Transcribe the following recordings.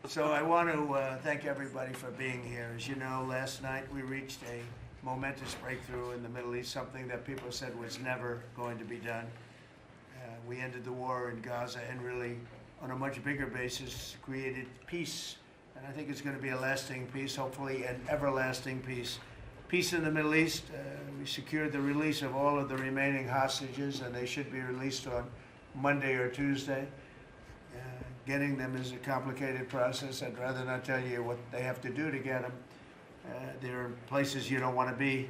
So I want to thank everybody for being here. As you know, last night we reached a momentous breakthrough in the Middle East, something that people said was never going to be done. We ended the war in Gaza and really, on a much bigger basis, created peace. And I think it's going to be a lasting peace, hopefully an everlasting peace. Peace in the Middle East. We secured the release of all of the remaining hostages, and they should be released on Monday or Tuesday. Getting them is a complicated process. I'd rather not tell you what they have to do to get them. There are places you don't want to be,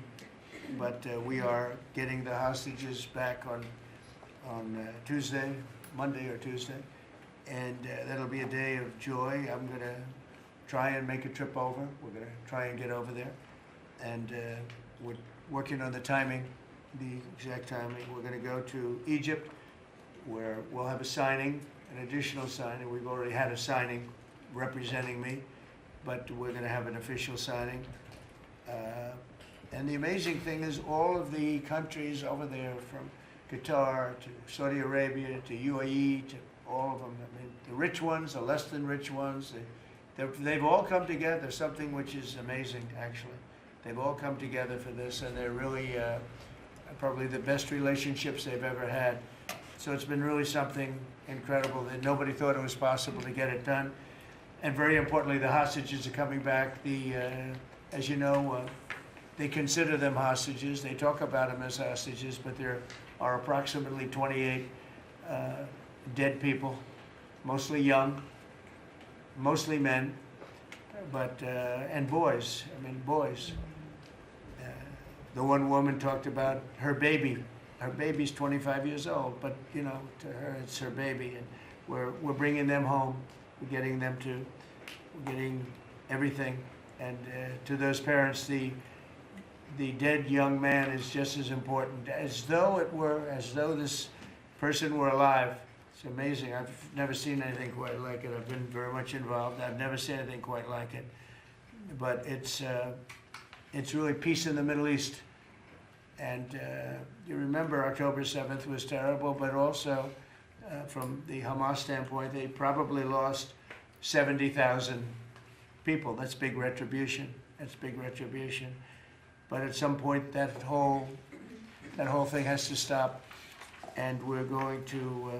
but we are getting the hostages back on Tuesday, Monday or Tuesday, and that'll be a day of joy. I'm going to try and make a trip over. We're going to try and get over there, and we're working on the timing, the exact timing. We're going to go to Egypt, where we'll have a signing, an additional signing. We've already had a signing representing me, but we're going to have an official signing. And the amazing thing is all of the countries over there, from Qatar to Saudi Arabia to UAE to all of them, I mean, the rich ones, the less than rich ones, they've all come together, something which is amazing, actually. They've all come together for this, and they're really probably the best relationships they've ever had. So it's been really something incredible that nobody thought it was possible to get it done. And very importantly, the hostages are coming back. As you know, they consider them hostages. They talk about them as hostages, but there are approximately 28 dead people, mostly young, mostly men, but and boys. I mean, boys. The one woman talked about her baby. Her baby's 25 years old, but you know, to her it's her baby, and we're bringing them home. We're getting them we're getting everything, and to those parents, the dead young man is just as important, as though this person were alive. It's amazing. I've never seen anything quite like it. I've been very much involved. I've never seen anything quite like it. But it's really peace in the Middle East. And you remember October 7th was terrible, but also from the Hamas standpoint, they probably lost 70,000 people. That's big retribution. That's big retribution. But at some point, that whole thing has to stop, and we're going to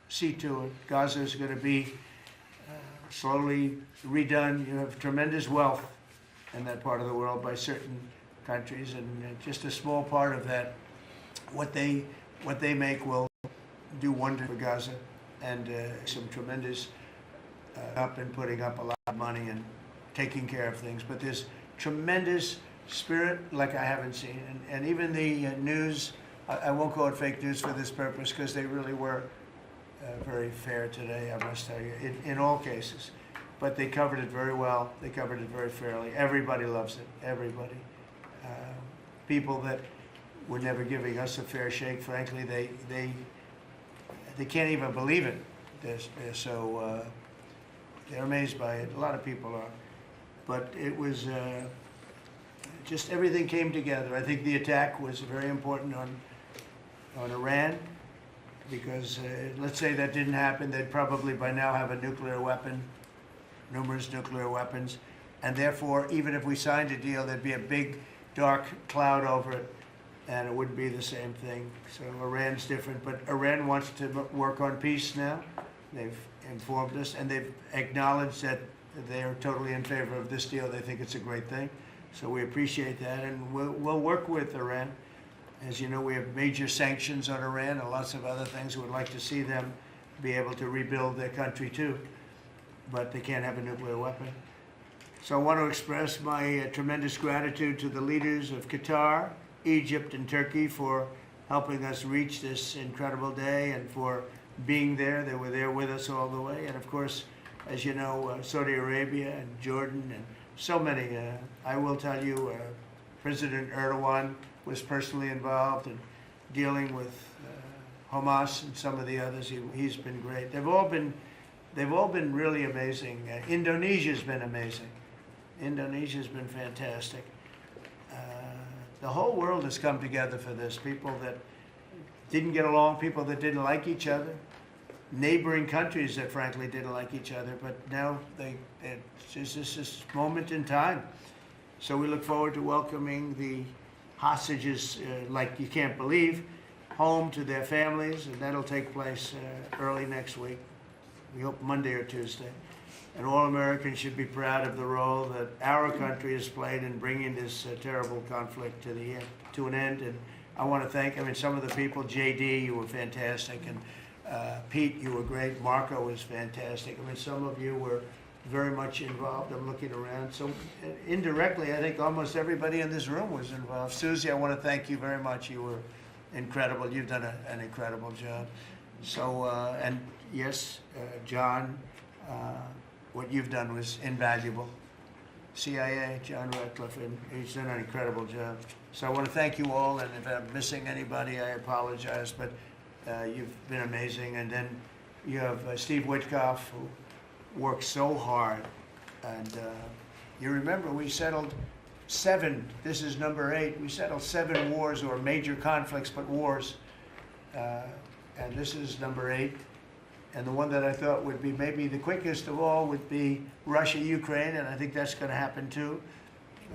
see to it. Gaza is going to be slowly redone. You have tremendous wealth in that part of the world by certain countries, and just a small part of that, what they make will do wonders for Gaza, and some tremendous up and putting up a lot of money and taking care of things. But there's tremendous spirit like I haven't seen, and even the news, I won't call it fake news for this purpose, because they really were very fair today, I must tell you, in all cases. But they covered it very well. They covered it very fairly. Everybody loves it. Everybody. People that were never giving us a fair shake, frankly, they can't even believe it. They're so they're amazed by it. A lot of people are, but it was just everything came together. I think the attack was very important on Iran, because let's say that didn't happen, they'd probably by now have a nuclear weapon, numerous nuclear weapons, and therefore, even if we signed a deal, there'd be a big dark cloud over it, and it wouldn't be the same thing. So Iran's different, but Iran wants to work on peace now. They've informed us, and they've acknowledged that they are totally in favor of this deal. They think it's a great thing. So we appreciate that, and we'll work with Iran. As you know, we have major sanctions on Iran and lots of other things. We'd like to see them be able to rebuild their country too, but they can't have a nuclear weapon. So I want to express my tremendous gratitude to the leaders of Qatar, Egypt, and Turkey for helping us reach this incredible day and for being there. They were there with us all the way. And of course, as you know, Saudi Arabia and Jordan and so many. I will tell you, President Erdogan was personally involved in dealing with Hamas and some of the others. He's been great. They've all been really amazing. Indonesia's been amazing. Indonesia's been fantastic. The whole world has come together for this. People that didn't get along, people that didn't like each other, neighboring countries that frankly didn't like each other, but now it's just this moment in time. So we look forward to welcoming the hostages, like you can't believe, home to their families, and that'll take place early next week. We hope Monday or Tuesday. And all Americans should be proud of the role that our country has played in bringing this terrible conflict to an end. And I want to thank, some of the people, JD, you were fantastic, and Pete, you were great. Marco was fantastic. Some of you were very much involved. I'm looking around. So indirectly, I think almost everybody in this room was involved. Susie, I want to thank you very much. You were incredible. You've done an incredible job. So, and yes, John, what you've done was invaluable. CIA, John Ratcliffe, and he's done an incredible job. So I want to thank you all, and if I'm missing anybody, I apologize, but you've been amazing. And then you have Steve Witkoff, who worked so hard. And you remember we settled 7, this is number 8, we settled 7 wars, or major conflicts, but wars. And this is number 8. And the one that I thought would be maybe the quickest of all would be Russia-Ukraine, and I think that's going to happen too.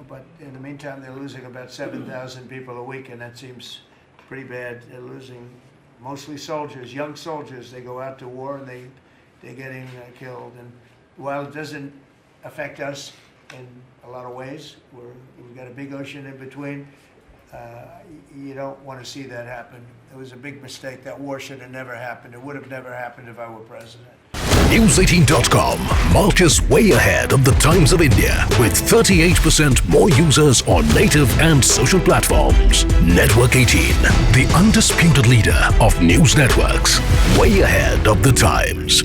But in the meantime, they're losing about 7,000 people a week, and that seems pretty bad. They're losing mostly soldiers, young soldiers. They go out to war, and they're getting killed. And while it doesn't affect us in a lot of ways, we've got a big ocean in between, you don't want to see that happen. It was a big mistake. That war should have never happened. It would have never happened if I were president. News18.com marches way ahead of the Times of India with 38% more users on native and social platforms. Network 18, the undisputed leader of news networks, way ahead of the Times.